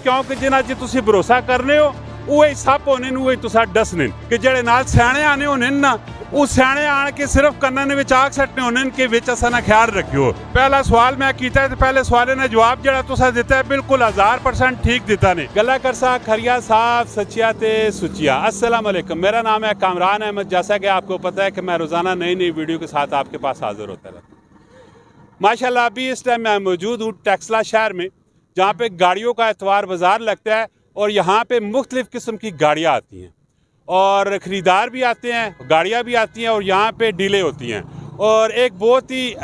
क्योंकि जिन्हां च तुसीं भरोसा करने हो उहे सप होने उहे तुसां डसने कि जेड़े नाल सियाणे आने होने ना वो सियाणे आण के सिर्फ कन्नां विच आख सट्टने होने कि विच असां ना ख्याल रखियो। पहला सवाल मैं कीता ते पहले सवाले ने जवाब जेड़ा तुसां दिता है बिल्कुल 1000% ठीक दिता ने। गल्ला करसा खरिया साहब सच्चिया ते सुचिया। अस्सलाम वालेकुम, मेरा नाम है कामरान अहमद। जैसा कि आपको पता है कि मैं रोज़ाना नई नई वीडियो के साथ आपके पास हाजिर होता रहता। माशाल्लाह अभी इस टाइम मैं मौजूद हूँ टेक्सला शहर में, जहाँ पे गाड़ियों का एतवार बाज़ार लगता है और यहाँ पे मुख्तलिफ़ किस्म की गाड़ियाँ आती हैं और ख़रीदार भी आते हैं, गाड़ियाँ भी आती हैं और यहाँ पे डीलें होती हैं। और एक बहुत ही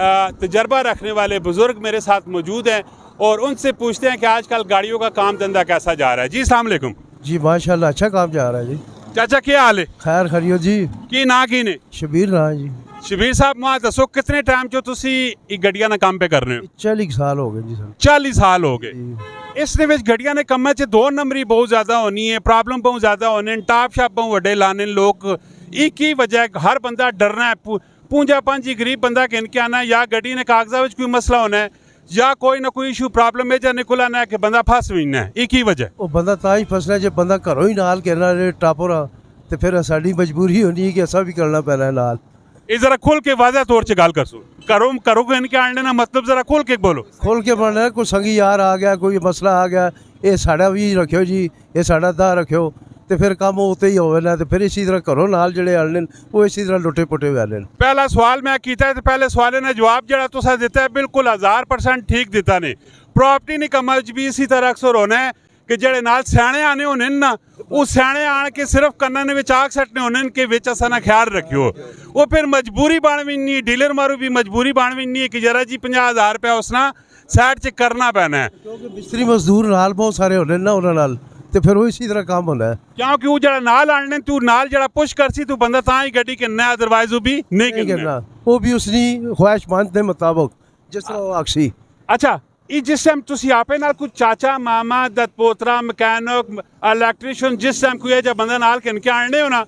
तजर्बा रखने वाले बुज़ुर्ग मेरे साथ मौजूद हैं और उनसे पूछते हैं कि आजकल गाड़ियों का काम धंधा कैसा जा रहा है। जी अस्सलाम वालेकुम। जी माशाल्लाह अच्छा काम जा रहा है जी। चाचा क्या हाल है? खैर खरियो जी। की ना की ने? शबीर ना जी। शबीर साहब मां दसो कितने टाइम जो तुसी गड्डियां ना काम पे कर रहे हो? 40 साल हो गए जी सर। 40 साल हो गए। इसने विच गड्डियां ने कम्मा च 2 नंबरी बहुत ज़्यादा होनी है, प्रॉब्लम बहुत ज़्यादा होने, टाप शाप बहुत वड्डे लाने लोग। एक ही वजह है, हर बंदा डरना है, पूंजा पंजी गरीब बंदा कहन के आना या गड्डी ने कागजा विच कोई मसला होना है या कोई ना कोई इशू प्रॉब्लम में जा निकल आना है कि बंदा फस जाना है। एक ही वजह वो बंदा तां ही फसना जे बंदा घरों ही नाल करना टापोरा ते फिर साडी मजबूरी होनी है कि असा भी करना पैना है नाल। ये जरा खोल के वाज़ह तौर से गाल कर सो करो करो कहन के आने ना मतलब जरा खोल के बोलो। खोल के बनना है, कोई संगी यार आ गया, कोई मसला आ गया, ये साड़ा भी रखियो जी, ये साड़ा दा रखियो ते फिर काम उत्ते ही होवे ना। ते फिर इसी तरह घरों नाल जेड़े आने वो इसी तरह लुटे पुटे हुए आने। पहला सवाल मैं कीता ते पहले सवाले ने जवाब जेड़ा तुसा दिता है बिल्कुल 1000% ठीक दिता ने। प्रॉपर्टी निकम्मा च भी इसी तरह अक्सर होना है कि जेड़े नाल सियाणे आने होने ना वो सियाणे आण के सिर्फ कन्नां दे विच आख सट्टने होने कि विच असां ना ख्याल रखियो। वो फिर मजबूरी बन विनी, डीलर मारू भी मजबूरी बन विनी कि जरा जी 50,000 रुपया उसना साइड च करना पैना है क्योंकि मिस्त्री मजदूर नाल बहुत सारे होने ना उन्हां नाल ते फिर वो इसी तरह काम होना है। क्योंकि वो जरा नाल आने तू नाल जरा पुश करसी तू बंदा तां ही गड्डी करना है, अदरवाइज वो भी नहीं करना। वो भी उसनी ख्वाहिशमंद के मुताबिक जिस तरह वो आखसी। अच्छा जिस टाइम तुसी आपे नाल कुछ चाचा मामा दतपोतरा मैकेनिक इलैक्ट्रीशियन जिस टाइम कोई जब बंदा नाल कन के आने हो ना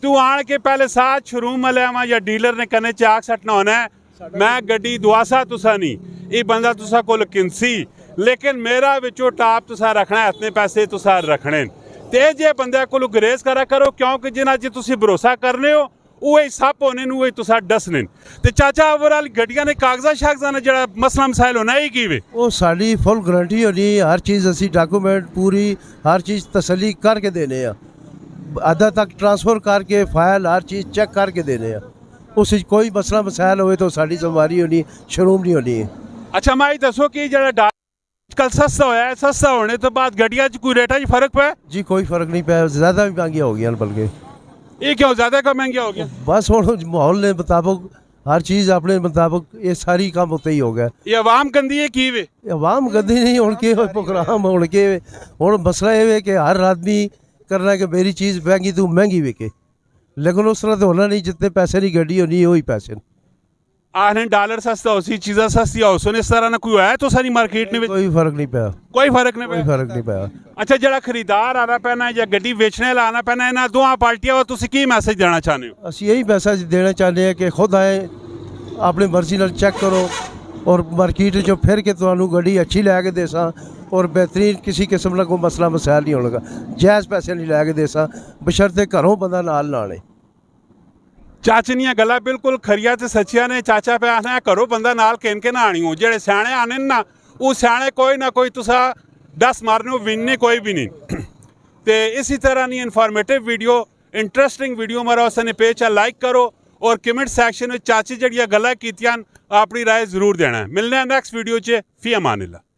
तू आन के पहले साथ शोरूम वाले या डीलर ने कने च आख सटना होना है मैं गड्डी दुआसा तुसा नहीं ये बंदा तुसा कोल किनसी लेकिन मेरा विचो टाप तुसा रखना है, इतने पैसे तुसा रखने ते जे बंदे कोल गुरेज करा करो क्योंकि जिन्हां च तुसी भरोसा करने हो उहे सप होने उहे तुसा डसने। ते चाचा ओवरऑल गड्डियां ने कागजा शागजा ने जेड़ा मसला मसाइल होना है की वे वो साडी फुल गारंटी होनी, हर चीज़ असी डॉक्यूमेंट पूरी हर चीज़ तसल्ली करके देने आ, अदा तक ट्रांसफर करके फाइल हर चीज़ चेक करके देने आ। उस कोई मसला मसाइल होए तो साडी जिम्मेवारी होनी, शोरूम नहीं होनी। अच्छा मैं दसो कि जेड़ा आजकल सस्ता होया है, सस्ता होने तो बाद गड्डियां च कोई रेटा च फर्क पाया? जी कोई फर्क नहीं पाया, ज़्यादा भी महंगी हो गई बल्कि। ये क्यों ज़्यादा का महंगा हो गया? बस हुण माहौल ने मुताबिक हर चीज़ अपने मुताबिक ये सारी काम होते ही हो गया। ये अवाम गंदी है की वे? अवाम गंदी नहीं हुण के प्रोग्राम हुण के हुण मसला ये है कि हर आदमी करना कि मेरी चीज़ महंगी तू महंगी बिके, लेकिन उस तरह तो होना नहीं, जितने पैसे की गड्डी होनी वही पैसे। आने डॉलर सस्ता हो सी चीज़ा सस्ती हो सुन इस तरह ना कोई है तो सारी मार्केट में कोई फर्क नहीं पाया, कोई फर्क नहीं कोई फर्क नहीं पाया। अच्छा जरा खरीदार आना पैना या गड्डी बेचने वाला आना पैना इन्हां दोवां पार्टियां वा तुसीं की मैसेज देना चाहते हो? असी यही मैसेज देना चाहते हैं कि खुद आए अपनी मर्जी नाल चेक करो और मार्केट जो फिर के तुहानू गड्डी अच्छी लैके देसा और बेहतरीन किसी किस्म का कोई मसला मसाइल नहीं होगा, जायज़ पैसे नहीं लैके देसा बशर्ते घरों बंदा नाल ना आने। चाचनियां गल्लां बिल्कुल खरिया ते सच्चिया ने। चाचा पे आना है घरों बंदा नाल किन के ना आनी हो, जेड़े स्याणे आने ना वो स्याणे कोई ना कोई तुसा 10 मारने विनने कोई भी नहीं। ते इसी तरह नहीं इन्फॉर्मेटिव वीडियो इंटरेस्टिंग वीडियो मारा उसने पेज लाइक करो और कमेंट सैक्शन में चाची जड़ियां गल्लां कीतियां अपनी राय जरूर देना। मिलने नेक्स्ट वीडियो च फी अमानिल्लाह।